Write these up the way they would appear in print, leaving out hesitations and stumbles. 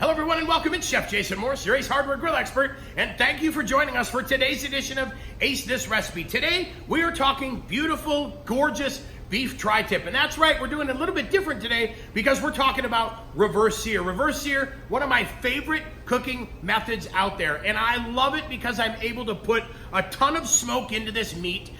Hello everyone and welcome. It's Chef Jason Morris, your Ace Hardware Grill expert, and thank you for joining us for today's edition of Ace This Recipe. Today, we are talking beautiful, gorgeous beef tri-tip, and that's right, we're doing a little bit different today because we're talking about reverse sear. Reverse sear, one of my favorite cooking methods out there, and I love it because I'm able to put a ton of smoke into this meat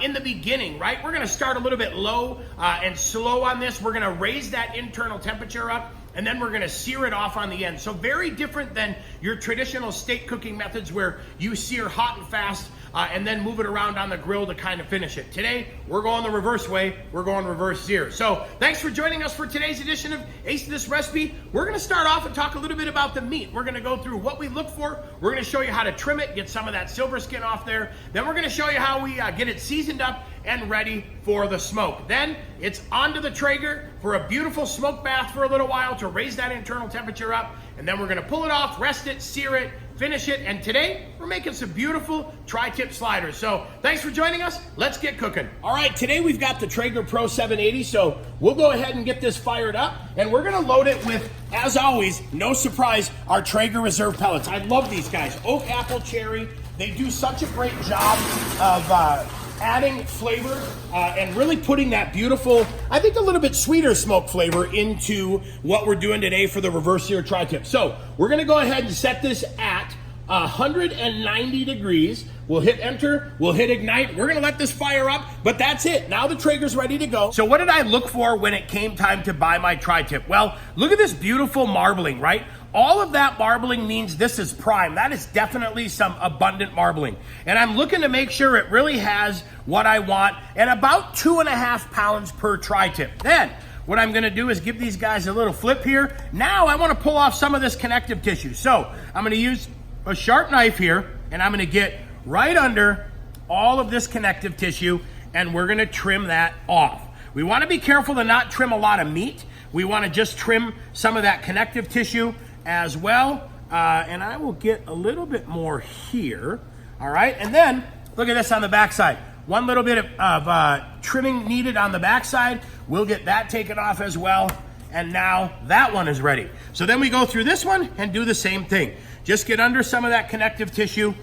in the beginning, right? We're gonna start a little bit low and slow on this. We're gonna raise that internal temperature up, and then we're gonna sear it off on the end. So very different than your traditional steak cooking methods where you sear hot and fast and then move it around on the grill to kind of finish it. Today, we're going the reverse way. We're going reverse sear. So thanks for joining us for today's edition of Ace This Recipe. We're gonna start off and talk a little bit about the meat. We're gonna go through what we look for. We're gonna show you how to trim it, get some of that silver skin off there. Then we're gonna show you how we get it seasoned up and ready for the smoke. Then it's onto the Traeger for a beautiful smoke bath for a little while to raise that internal temperature up. And then we're gonna pull it off, rest it, sear it, finish it, and today we're making some beautiful tri-tip sliders. So thanks for joining us. Let's get cooking. All right, today we've got the Traeger Pro 780, so we'll go ahead and get this fired up, and we're gonna load it with, as always, no surprise, our Traeger Reserve pellets. I love these guys, oak, apple, cherry. They do such a great job of adding flavor and really putting that beautiful, I think a little bit sweeter smoke flavor into what we're doing today for the reverse sear tri-tip. So we're gonna go ahead and set this at 190 degrees. We'll hit enter, we'll hit ignite. We're gonna let this fire up, but that's it. Now the Traeger's ready to go. So what did I look for when it came time to buy my tri-tip? Well, look at this beautiful marbling, right? All of that marbling means this is prime. That is definitely some abundant marbling. And I'm looking to make sure it really has what I want at about 2.5 pounds per tri-tip. Then, what I'm gonna do is give these guys a little flip here. Now I wanna pull off some of this connective tissue. So I'm gonna use a sharp knife here, and I'm gonna get right under all of this connective tissue, and we're gonna trim that off. We wanna be careful to not trim a lot of meat. We wanna just trim some of that connective tissue as well, and I will get a little bit more here. All right, and then look at this on the backside. One little bit of trimming needed on the backside. We'll get that taken off as well, and now that one is ready. So then we go through this one and do the same thing. Just get under some of that connective tissue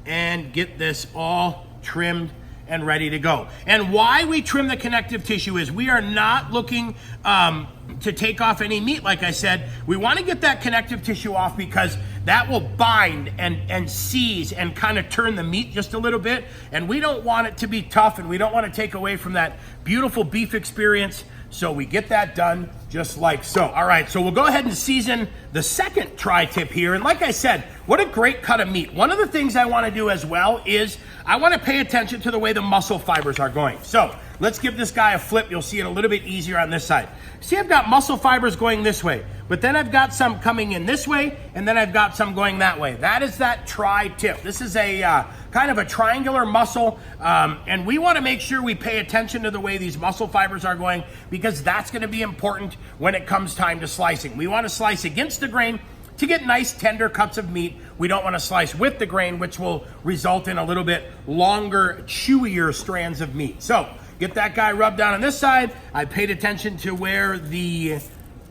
and get this all trimmed and ready to go. And why we trim the connective tissue is we are not looking to take off any meat, like I said. We want to get that connective tissue off because that will bind and seize and kind of turn the meat just a little bit. And we don't want it to be tough, and we don't want to take away from that beautiful beef experience. So we get that done just like so. All right, so we'll go ahead and season the second tri-tip here. And like I said, what a great cut of meat. One of the things I want to do as well is I want to pay attention to the way the muscle fibers are going. So let's give this guy a flip. You'll see it a little bit easier on this side. See, I've got muscle fibers going this way, but then I've got some coming in this way, and then I've got some going that way. That is that tri-tip. This is a kind of a triangular muscle, and we want to make sure we pay attention to the way these muscle fibers are going because that's going to be important when it comes time to slicing. We want to slice against the grain to get nice tender cuts of meat. We don't want to slice with the grain, which will result in a little bit longer, chewier strands of meat. So get that guy rubbed down on this side. I paid attention to where the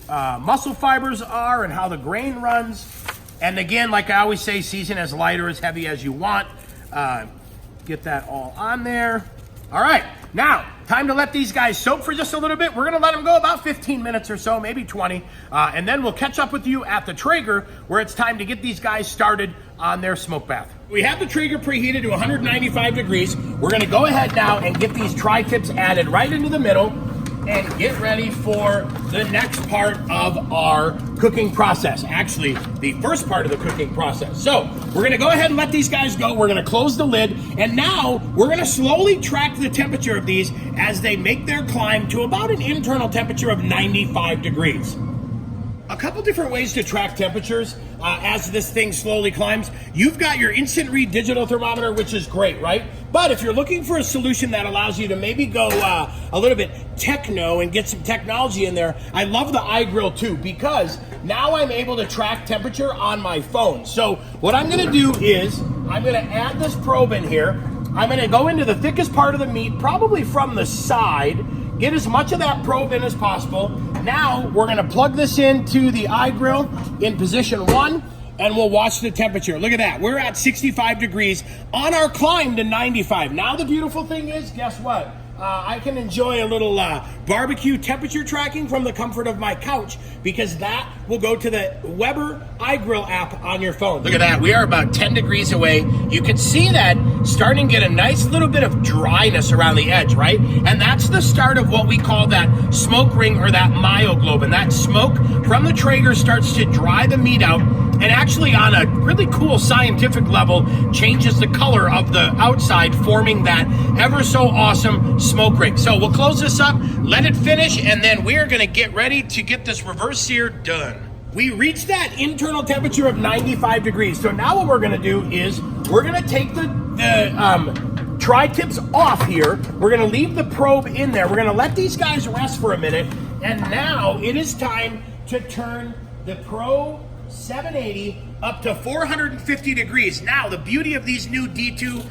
muscle fibers are and how the grain runs. And again, like I always say, season as light or as heavy as you want. Get that all on there. All right, now time to let these guys soak for just a little bit. We're gonna let them go about 15 minutes or so, maybe 20, and then we'll catch up with you at the Traeger where it's time to get these guys started on their smoke bath. We have the Traeger preheated to 195 degrees. We're gonna go ahead now and get these tri-tips added right into the middle and get ready for the next part of our cooking process. Actually, the first part of the cooking process. So we're gonna go ahead and let these guys go. We're gonna close the lid, and now we're gonna slowly track the temperature of these as they make their climb to about an internal temperature of 95 degrees. A couple different ways to track temperatures as this thing slowly climbs. You've got your instant read digital thermometer, which is great, right? But if you're looking for a solution that allows you to maybe go a little bit techno and get some technology in there, I love the iGrill too, because now I'm able to track temperature on my phone. So what I'm gonna do is I'm gonna add this probe in here. I'm gonna go into the thickest part of the meat, probably from the side, get as much of that probe in as possible. Now we're gonna plug this into the iGrill in position 1, and we'll watch the temperature. Look at that, we're at 65 degrees on our climb to 95. Now the beautiful thing is, guess what? I can enjoy a little barbecue temperature tracking from the comfort of my couch, because that will go to the Weber iGrill app on your phone. Look at that, we are about 10 degrees away. You can see that starting to get a nice little bit of dryness around the edge, right? And that's the start of what we call that smoke ring, or that myoglobin. That smoke from the Traeger starts to dry the meat out, and actually on a really cool scientific level changes the color of the outside, forming that ever so awesome smoke ring. So we'll close this up, let it finish, and then we're gonna get ready to get this reverse sear done. We reached that internal temperature of 95 degrees. So now what we're gonna do is we're gonna take the tri-tips off here. We're gonna leave the probe in there. We're gonna let these guys rest for a minute. And now it is time to turn the Pro 780 up to 450 degrees. Now, the beauty of these new D2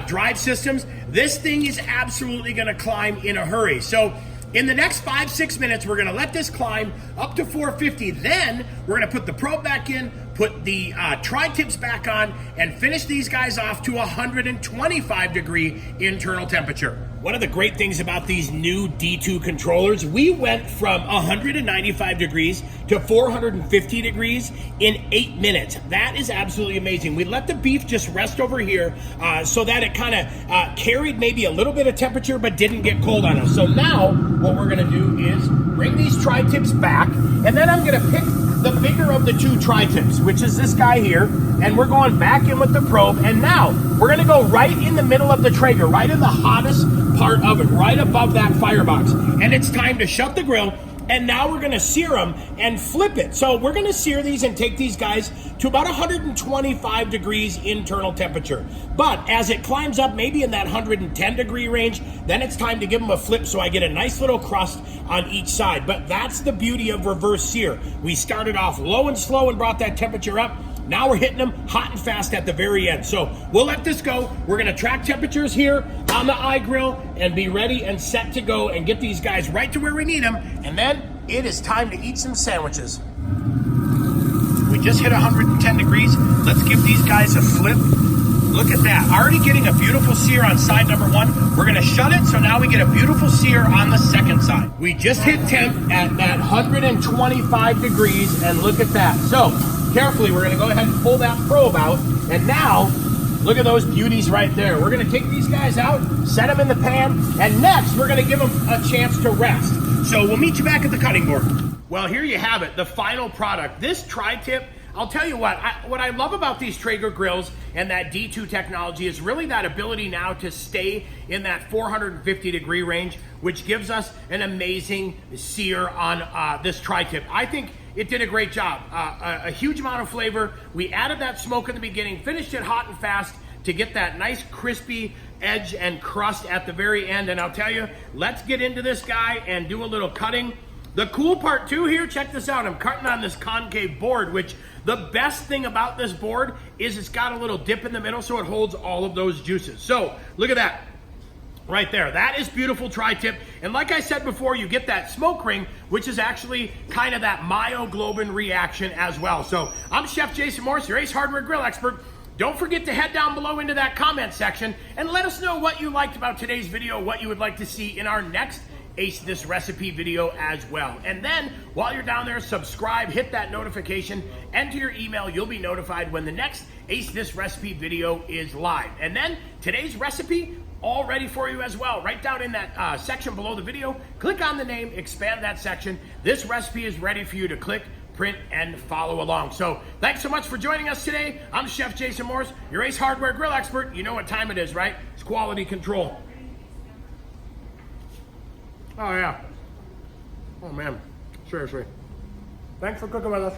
drive systems, this thing is absolutely gonna climb in a hurry. So in the next 5-6 minutes, we're gonna let this climb up to 450. Then we're gonna put the probe back in, put the tri-tips back on, and finish these guys off to 125 degree internal temperature. One of the great things about these new D2 controllers, we went from 195 degrees to 450 degrees in 8 minutes. That is absolutely amazing. We let the beef just rest over here so that it kind of carried maybe a little bit of temperature but didn't get cold on us. So now what we're gonna do is bring these tri-tips back, and then I'm gonna pick the bigger of the two tri-tips, which is this guy here, and we're going back in with the probe, and now we're gonna go right in the middle of the Traeger, right in the hottest part of it, right above that firebox. And it's time to shut the grill, and now we're gonna sear them and flip it. So we're gonna sear these and take these guys to about 125 degrees internal temperature. But as it climbs up maybe in that 110 degree range, then it's time to give them a flip so I get a nice little crust on each side. But that's the beauty of reverse sear. We started off low and slow and brought that temperature up. Now we're hitting them hot and fast at the very end. So we'll let this go. We're gonna track temperatures here on the iGrill and be ready and set to go and get these guys right to where we need them. And then it is time to eat some sandwiches. We just hit 110 degrees. Let's give these guys a flip. Look at that, already getting a beautiful sear on side number 1. We're gonna shut it, so now we get a beautiful sear on the second side. We just hit temp at that 125 degrees, and look at that. So, carefully, we're gonna go ahead and pull that probe out, and now, look at those beauties right there. We're gonna take these guys out, set them in the pan, and next, we're gonna give them a chance to rest. So we'll meet you back at the cutting board. Well, here you have it, the final product. This tri-tip, I'll tell you what I love about these Traeger grills and that D2 technology is really that ability now to stay in that 450 degree range, which gives us an amazing sear on this tri-tip. I think it did a great job. A huge amount of flavor. We added that smoke in the beginning, finished it hot and fast to get that nice crispy edge and crust at the very end. And I'll tell you, let's get into this guy and do a little cutting. The cool part too here, check this out. I'm cutting on this concave board, which the best thing about this board is it's got a little dip in the middle so it holds all of those juices. So look at that right there. That is beautiful tri-tip. And like I said before, you get that smoke ring, which is actually kind of that myoglobin reaction as well. So I'm Chef Jason Morse, your Ace Hardware Grill expert. Don't forget to head down below into that comment section and let us know what you liked about today's video, what you would like to see in our next Ace This Recipe video as well. And then while you're down there, subscribe, hit that notification, enter your email. You'll be notified when the next Ace This Recipe video is live. And then today's recipe all ready for you as well. Right down in that section below the video, click on the name, expand that section. This recipe is ready for you to click, print, and follow along. So thanks so much for joining us today. I'm Chef Jason Morse, your Ace Hardware Grill expert. You know what time it is, right? It's quality control. Oh yeah. Oh man, seriously. Thanks for cooking with us.